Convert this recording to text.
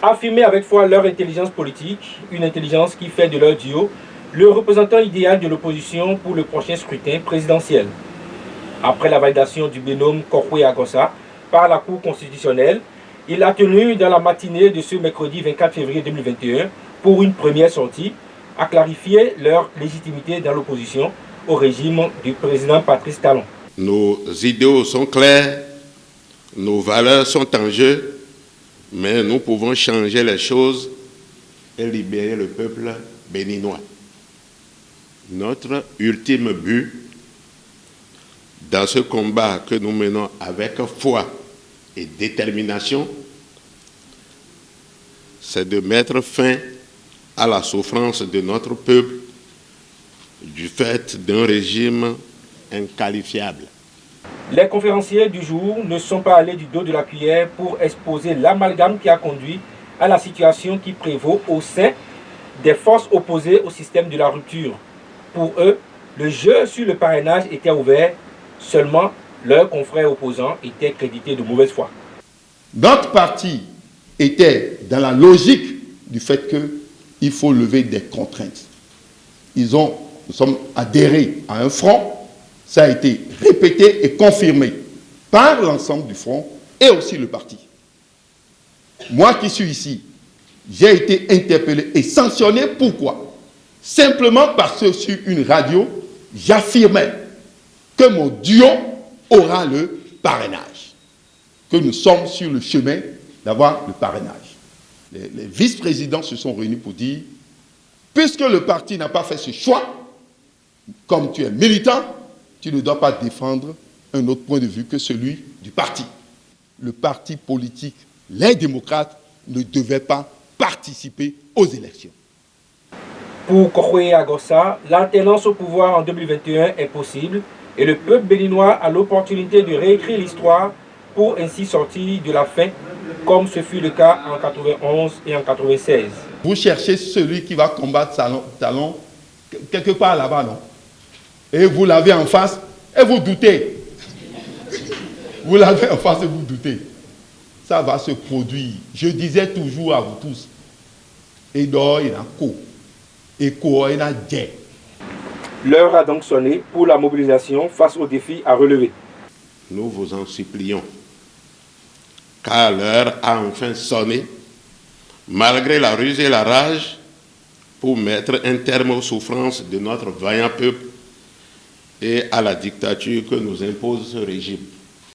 affirmer avec foi leur intelligence politique, une intelligence qui fait de leur duo le représentant idéal de l'opposition pour le prochain scrutin présidentiel. Après la validation du binôme Kokwe-Agossa par la Cour constitutionnelle, il a tenu dans la matinée de ce mercredi 24 février 2021, pour une première sortie, à clarifier leur légitimité dans l'opposition au régime du président Patrice Talon. Nos idéaux sont clairs, nos valeurs sont en jeu, mais nous pouvons changer les choses et libérer le peuple béninois. Notre ultime but dans ce combat que nous menons avec foi et détermination, c'est de mettre fin à la souffrance de notre peuple du fait d'un régime inqualifiable. Les conférenciers du jour ne sont pas allés du dos de la cuillère pour exposer l'amalgame qui a conduit à la situation qui prévaut au sein des forces opposées au système de la rupture. Pour eux, le jeu sur le parrainage était ouvert, seulement leurs confrères opposants étaient crédités de mauvaise foi. Notre parti était dans la logique du fait qu'il faut lever des contraintes. Nous sommes adhérés à un front, ça a été répété et confirmé par l'ensemble du front et aussi le parti. Moi qui suis ici, j'ai été interpellé et sanctionné. Pourquoi? Simplement parce que sur une radio, j'affirmais que mon duo aura le parrainage, que nous sommes sur le chemin d'avoir le parrainage. Les vice-présidents se sont réunis pour dire, puisque le parti n'a pas fait ce choix, comme tu es militant, tu ne dois pas défendre un autre point de vue que celui du parti. Le parti politique, les démocrates, ne devaient pas participer aux élections. Pour Kokwe-Agossa, l'alternance au pouvoir en 2021 est possible et le peuple béninois a l'opportunité de réécrire l'histoire pour ainsi sortir de la faim, comme ce fut le cas en 91 et en 96. Vous cherchez celui qui va combattre Talon quelque part là-bas, non? Et vous l'avez en face et vous doutez. Vous l'avez en face et vous doutez. Ça va se produire. Je disais toujours à vous tous, et dehors il y a co, et co il y a dé. L'heure a donc sonné pour la mobilisation face aux défis à relever. Nous vous en supplions, car l'heure a enfin sonné, malgré la ruse et la rage, pour mettre un terme aux souffrances de notre vaillant peuple et à la dictature que nous impose ce régime.